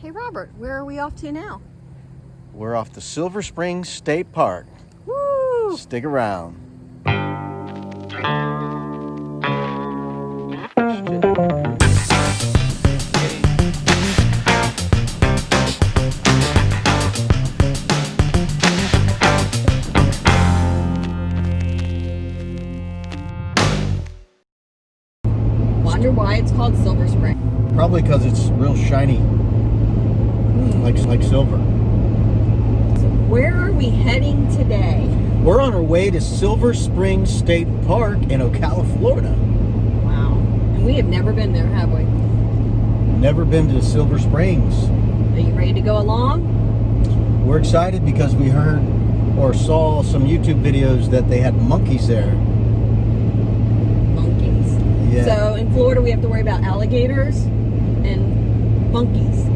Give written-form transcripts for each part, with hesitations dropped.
Hey Robert, where are we off to now? We're off to Silver Springs State Park. Woo! Stick around. Wonder why it's called Silver Spring. Probably because it's real shiny, like silver. So where are we heading today? We're on our way to Silver Springs State Park in Ocala, Florida. Wow. And we have never been there, have we? Never been to Silver Springs. Are you ready to go along? We're excited because we heard or saw some YouTube videos that they had monkeys there. Monkeys. Yeah. So in Florida we have to worry about alligators and monkeys.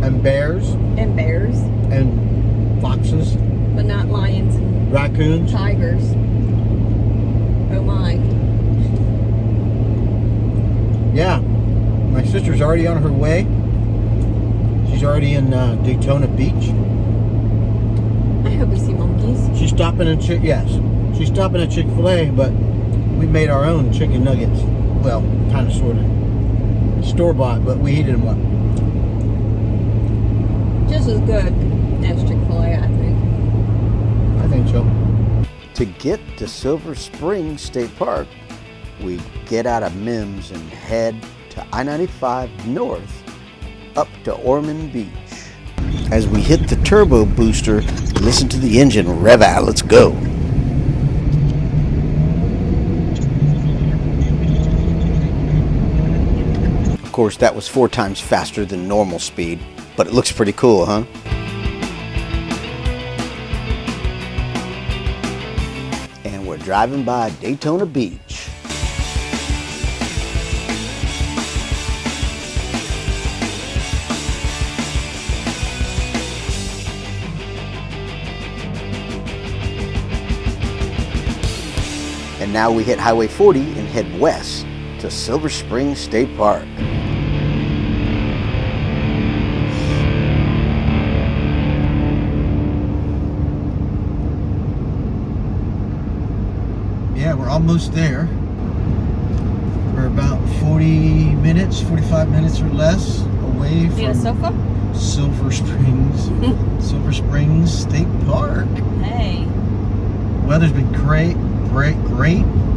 And bears. And bears. And foxes. But not lions and raccoons. tigers. Oh my. Yeah. My sister's already on her way. She's already in Daytona Beach. I hope we see monkeys. She's stopping at She's stopping at Chick-fil-A, but we made our own chicken nuggets. Well, kind of, sort of. Store-bought, but we heated them up. Just as good as Chick-fil-A, I think. I think so. To get to Silver Springs State Park, we get out of Mims and head to I-95 north up to Ormond Beach. As we hit the turbo booster, listen to the engine rev out. Let's go. Of course, that was 4 times faster than normal speed, but it looks pretty cool, huh? And we're driving by Daytona Beach. And now we hit Highway 40 and head west to Silver Springs State Park. Yeah, we're almost there. We're about 40 minutes, 45 minutes or less away from Need a sofa? Silver Springs State Park. Hey. Weather's been great,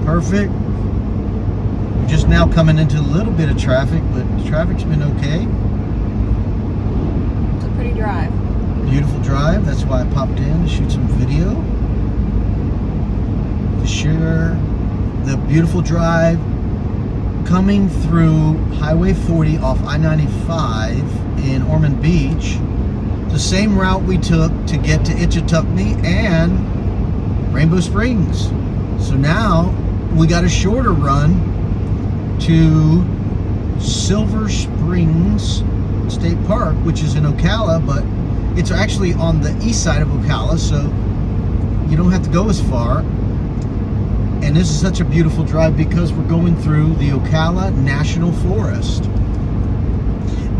perfect. We're just now coming into a little bit of traffic, but the traffic's been okay. It's a pretty drive. Beautiful drive. That's why I popped in to shoot some video. To share the beautiful drive coming through Highway 40 off I-95 in Ormond Beach. The same route we took to get to Itchituckney and Rainbow Springs. So now we got a shorter run to Silver Springs State Park, which is in Ocala, but it's actually on the east side of Ocala, so you don't have to go as far. And this is such a beautiful drive because we're going through the Ocala National Forest.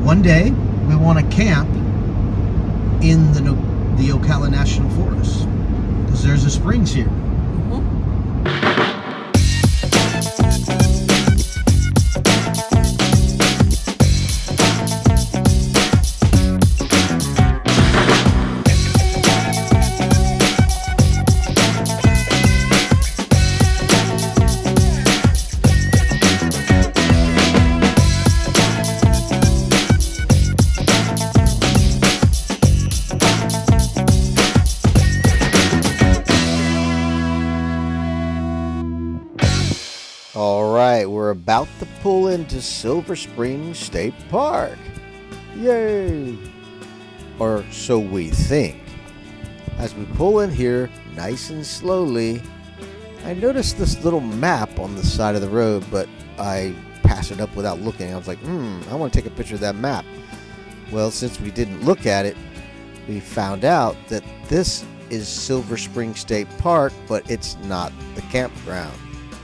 One day we want to camp in the Ocala National Forest because there's a springs here. Alright, we're about to pull into Silver Springs State Park. Yay! Or so we think. As we pull in here, nice and slowly, I noticed this little map on the side of the road, but I passed it up without looking. I was like, I want to take a picture of that map. Well, since we didn't look at it, we found out that this is Silver Springs State Park, but it's not the campground.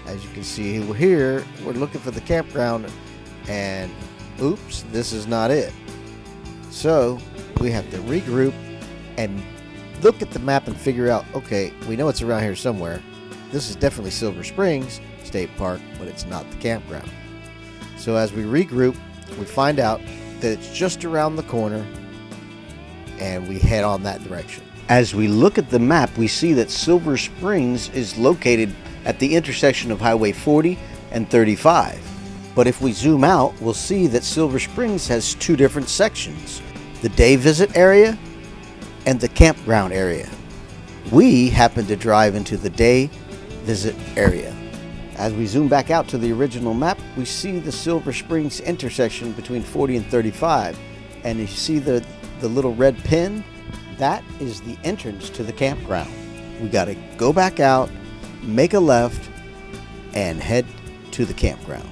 As you can see here, we're looking for the campground, and oops, this is not it. So we have to regroup and look at the map and figure out, okay, we know it's around here somewhere. This is definitely Silver Springs State Park, but it's not the campground. So as we regroup, we find out that it's just around the corner, and we head on that direction. As we look at the map, we see that Silver Springs is located at the intersection of Highway 40 and 35. But if we zoom out, we'll see that Silver Springs has two different sections: the day visit area and the campground area. We happen to drive into the day visit area. As we zoom back out to the original map, we see the Silver Springs intersection between 40 and 35. And you see the little red pin? That is the entrance to the campground. We got to go back out, make a left, and head to the campground.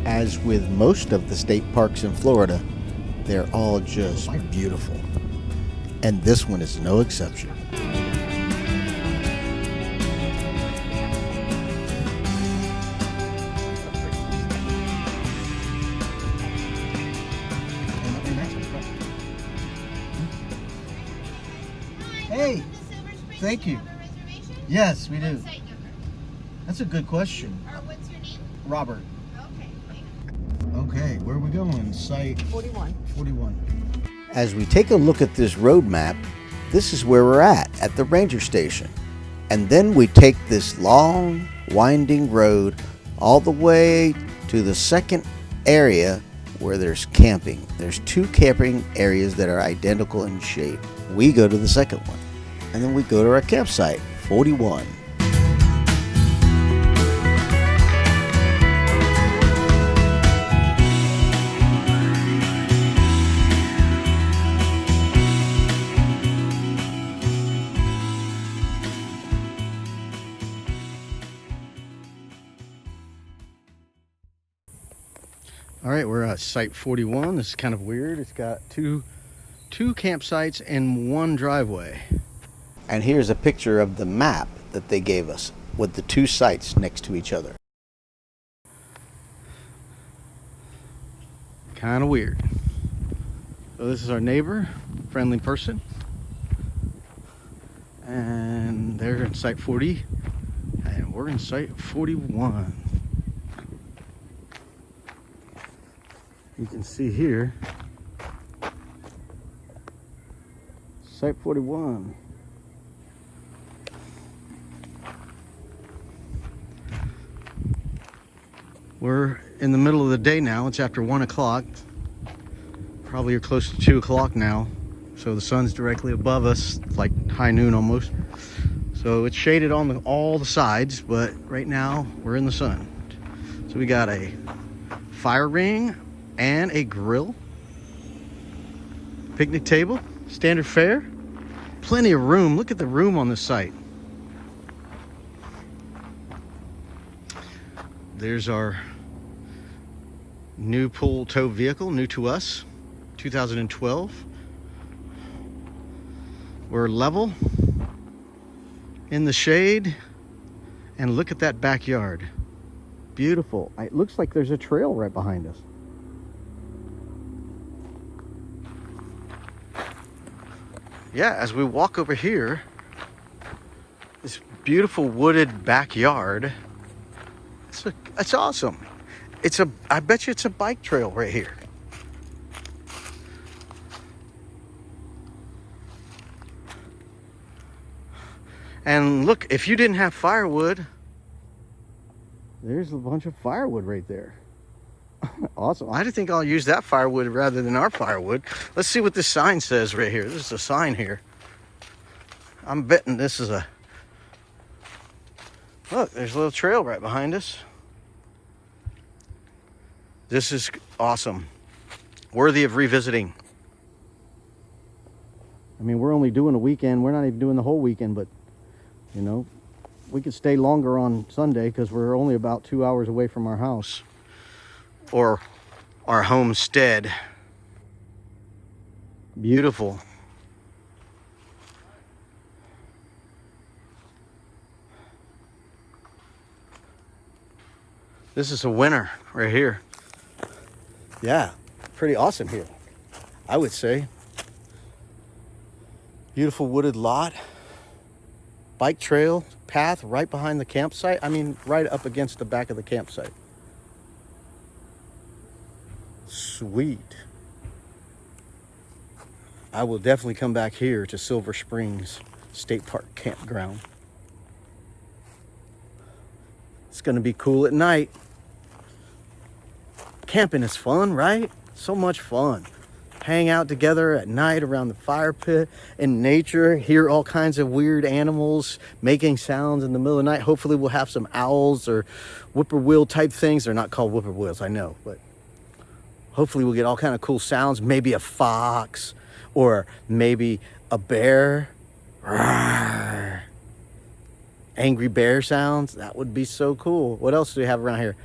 As with most of the state parks in Florida, they're all just beautiful. And this one is no exception. Hey, thank you. Yes, we do. That's a good question. What's your name? Robert. Okay, thanks. Okay, where are we going? Site 41. 41. As we take a look at this road map, this is where we're at the ranger station. And then we take this long, winding road all the way to the second area where there's camping. There's two camping areas that are identical in shape. We go to the second one, and then we go to our campsite, 41. All right, we're at site 41. This is kind of weird. It's got two campsites and one driveway. And here's a picture of the map that they gave us with the two sites next to each other. Kind of weird. So this is our neighbor, friendly person. And they're in site 40, and we're in site 41. You can see here, site 41. We're in the middle of the day now. It's after 1 o'clock. Probably you're close to 2 o'clock now. So the sun's directly above us, like high noon almost. So it's shaded on all the sides, but right now we're in the sun. So we got a fire ring and a grill, picnic table, standard fare, plenty of room. Look at the room on this site. There's our new pull tow vehicle, new to us, 2012. We're level in the shade, and look at that backyard. Beautiful. It looks like there's a trail right behind us. Yeah, as we walk over here, this beautiful wooded backyard, it's awesome. I bet you it's a bike trail right here. And look, if you didn't have firewood, there's a bunch of firewood right there. Awesome. I think I'll use that firewood rather than our firewood. Let's see what this sign says right here. This is a sign here. I'm betting this is a... Look, there's a little trail right behind us. This is awesome. Worthy of revisiting. I mean, we're only doing a weekend. We're not even doing the whole weekend, but, you know, we could stay longer on Sunday because we're only about 2 hours away from our house. Or our homestead. Beautiful. This is a winner right here. Yeah, pretty awesome here, I would say. Beautiful wooded lot. Bike trail, path right behind the campsite. I mean, right up against the back of the campsite. Sweet. I will definitely come back here to Silver Springs State Park Campground. It's gonna be cool at night. Camping is fun, right? So much fun. Hang out together at night around the fire pit in nature, hear all kinds of weird animals making sounds in the middle of the night. Hopefully we'll have some owls or whippoorwill type things. They're not called whippoorwills, I know, but hopefully we'll get all kind of cool sounds. Maybe a fox or maybe a bear. Rawr. Angry bear sounds. That would be so cool. What else do we have around here?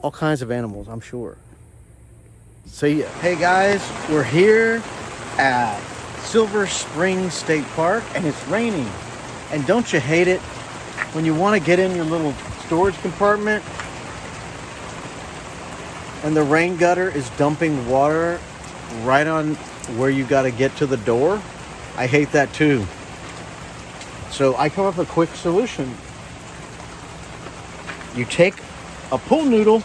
All kinds of animals, I'm sure. See ya. Hey guys, we're here at Silver Springs State Park and it's raining. And don't you hate it when you want to get in your little storage compartment and the rain gutter is dumping water right on where you got to get to the door? I hate that too. So I come up with a quick solution. You take a pool noodle,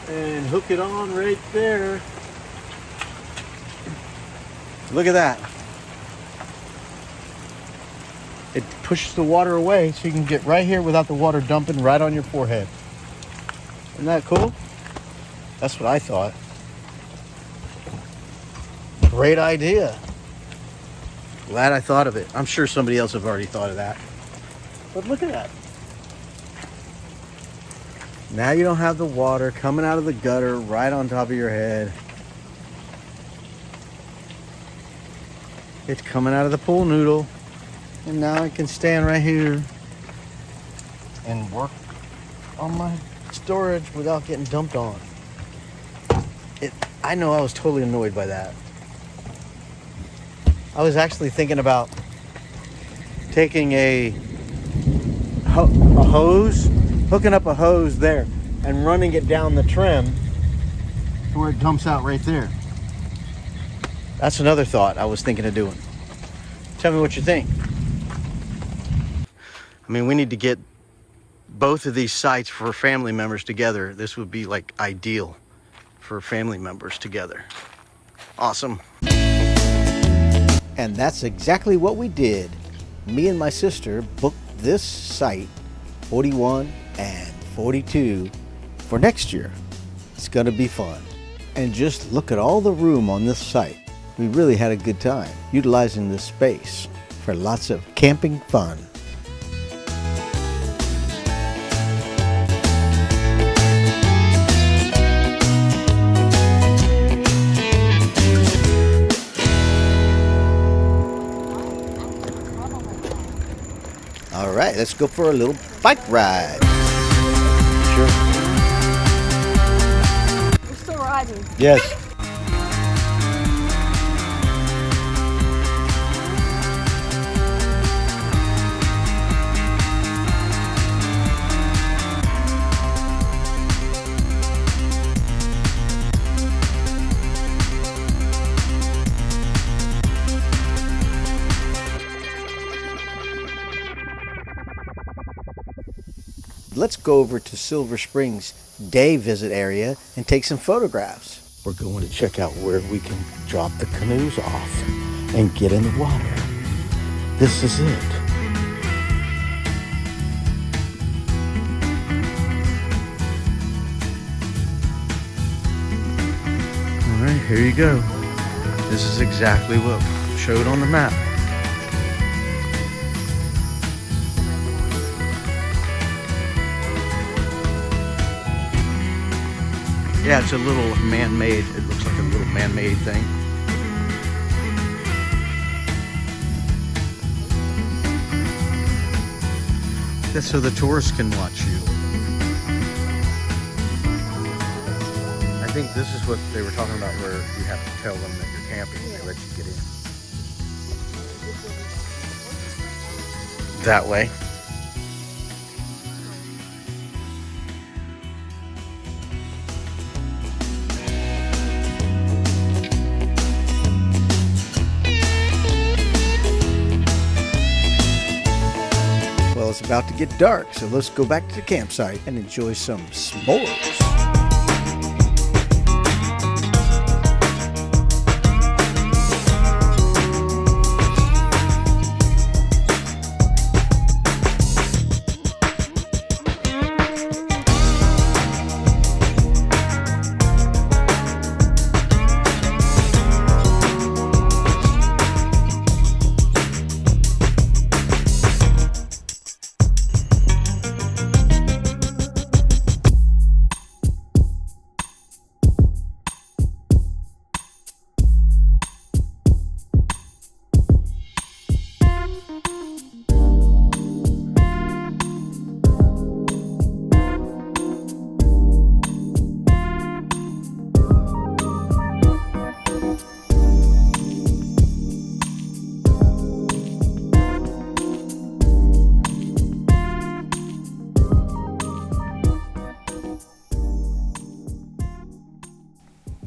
and hook it on right there. Look at that. It pushes the water away so you can get right here without the water dumping right on your forehead. Isn't that cool? That's what I thought. Great idea. Glad I thought of it. I'm sure somebody else have already thought of that. But look at that. Now you don't have the water coming out of the gutter right on top of your head. It's coming out of the pool noodle. And now I can stand right here and work on my storage without getting dumped on. I know I was totally annoyed by that. I was actually thinking about taking a hose, hooking up a hose there and running it down the trim to where it dumps out right there. That's another thought I was thinking of doing. Tell me what you think. I mean, we need to get both of these sites for family members together. This would be like ideal for family members together. Awesome. And that's exactly what we did. Me and my sister booked this site, 41 and 42, for next year. It's gonna be fun. And just look at all the room on this site. We really had a good time utilizing this space for lots of camping fun. All right, let's go for a little bike ride. Sure. We're still riding. Yes. Let's go over to Silver Springs day visit area and take some photographs. We're going to check out where we can drop the canoes off and get in the water. This is it. All right, here you go. This is exactly what showed on the map. Yeah, it's a little man-made. It looks like a little man-made thing. That's so the tourists can watch you. I think this is what they were talking about, where you have to tell them that you're camping and they let you get in. That way. Well, it's about to get dark, so let's go back to the campsite and enjoy some s'mores.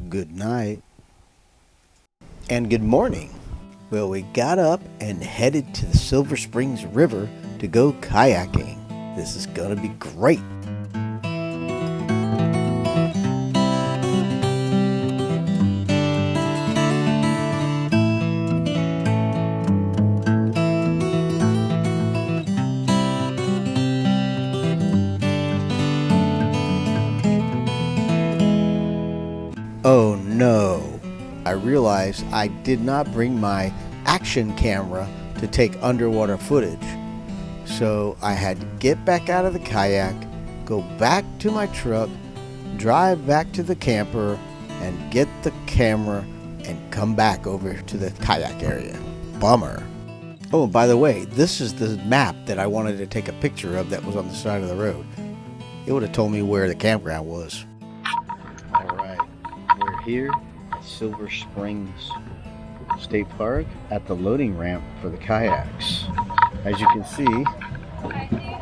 Good night. And good morning. Well, we got up and headed to the Silver Springs River to go kayaking. This is gonna be great. Oh no, I realized I did not bring my action camera to take underwater footage. So I had to get back out of the kayak, go back to my truck, drive back to the camper, and get the camera and come back over to the kayak area. Bummer. Oh, by the way, this is the map that I wanted to take a picture of that was on the side of the road. It would have told me where the campground was. Alright, we're here at Silver Springs State Park at the loading ramp for the kayaks. As you can see,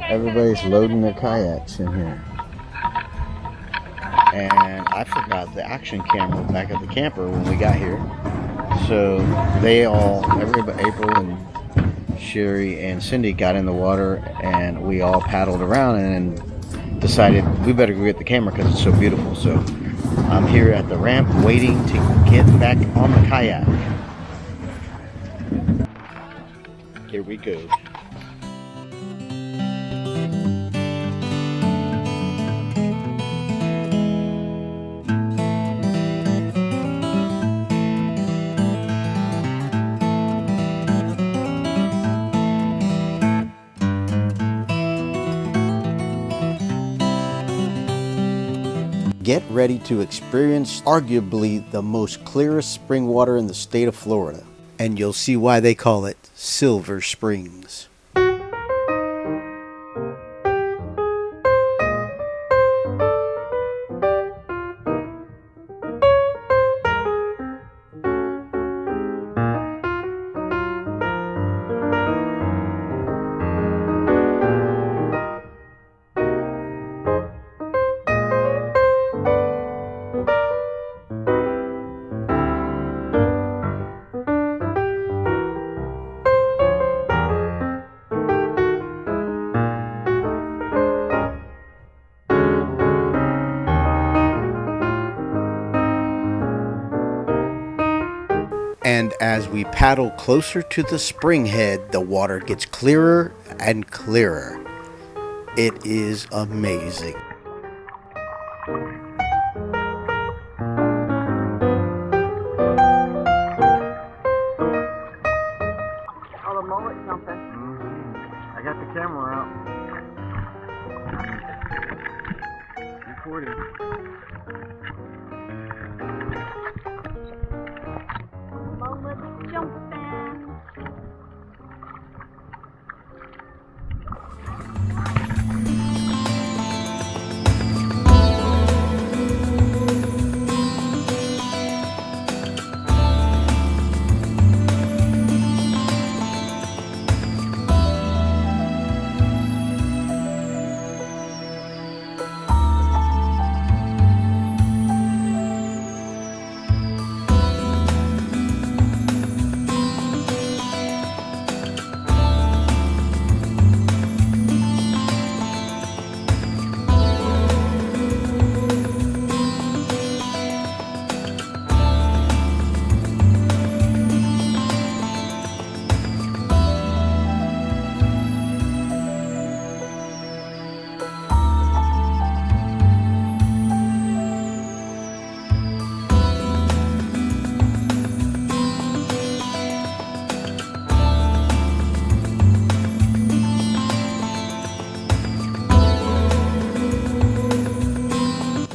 everybody's loading their kayaks in here. And I forgot the action camera back at the camper when we got here. So everybody, April and Sherry and Cindy got in the water and we all paddled around and decided we better go get the camera because it's so beautiful. So I'm here at the ramp waiting to get back on the kayak. Here we go. Get ready to experience arguably the most clearest spring water in the state of Florida. And you'll see why they call it Silver Springs. And as we paddle closer to the spring head, the water gets clearer and clearer. It is amazing. All the mullet jumping. I got the camera out. Recording.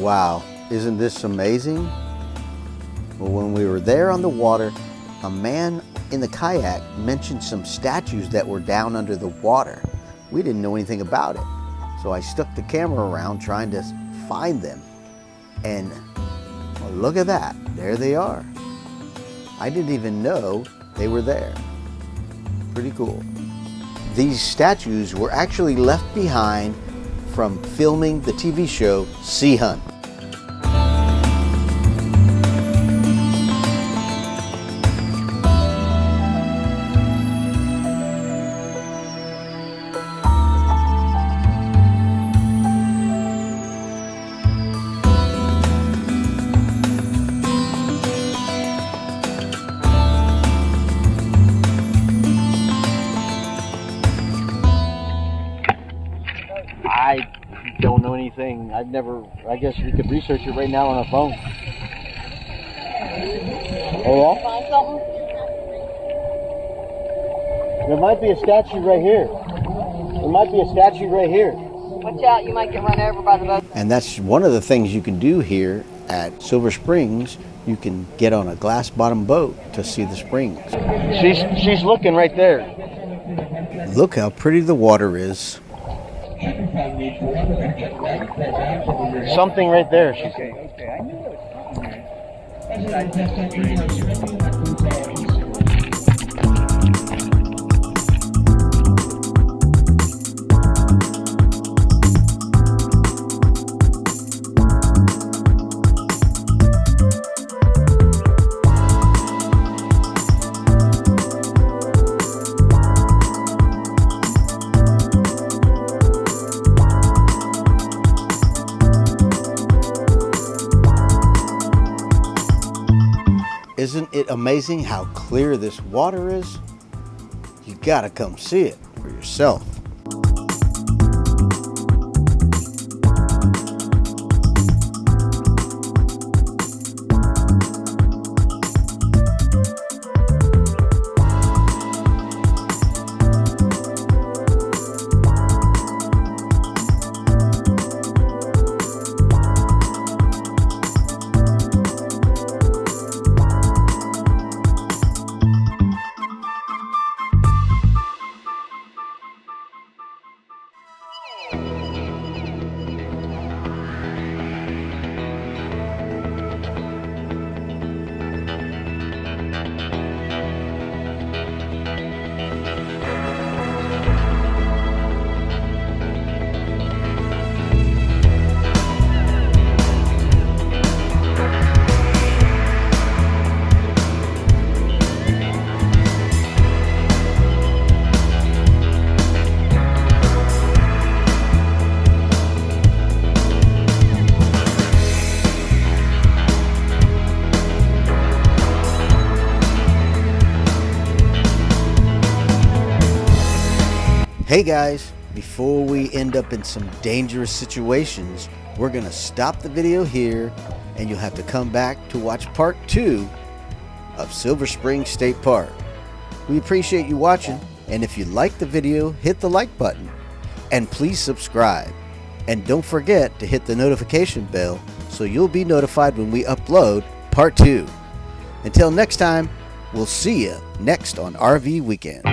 Wow, isn't this amazing? Well, when we were there on the water, a man in the kayak mentioned some statues that were down under the water. We didn't know anything about it. So I stuck the camera around trying to find them. And well, look at that, there they are. I didn't even know they were there. Pretty cool. These statues were actually left behind from filming the TV show Sea Hunt. I don't know anything. I guess we could research it right now on our phone. Oh yeah? Find something? There might be a statue right here. There might be a statue right here. Watch out, you might get run over by the boat. And that's one of the things you can do here at Silver Springs. You can get on a glass bottom boat to see the springs. She's looking right there. Look how pretty the water is. Something right there, she said. Isn't it amazing how clear this water is? You gotta come see it for yourself. Hey guys, before we end up in some dangerous situations, we're gonna stop the video here and you'll have to come back to watch part 2 of Silver Springs State Park. We appreciate you watching, and if you like the video, hit the like button and please subscribe. And don't forget to hit the notification bell so you'll be notified when we upload part 2. Until next time, we'll see you next on RV Weekend.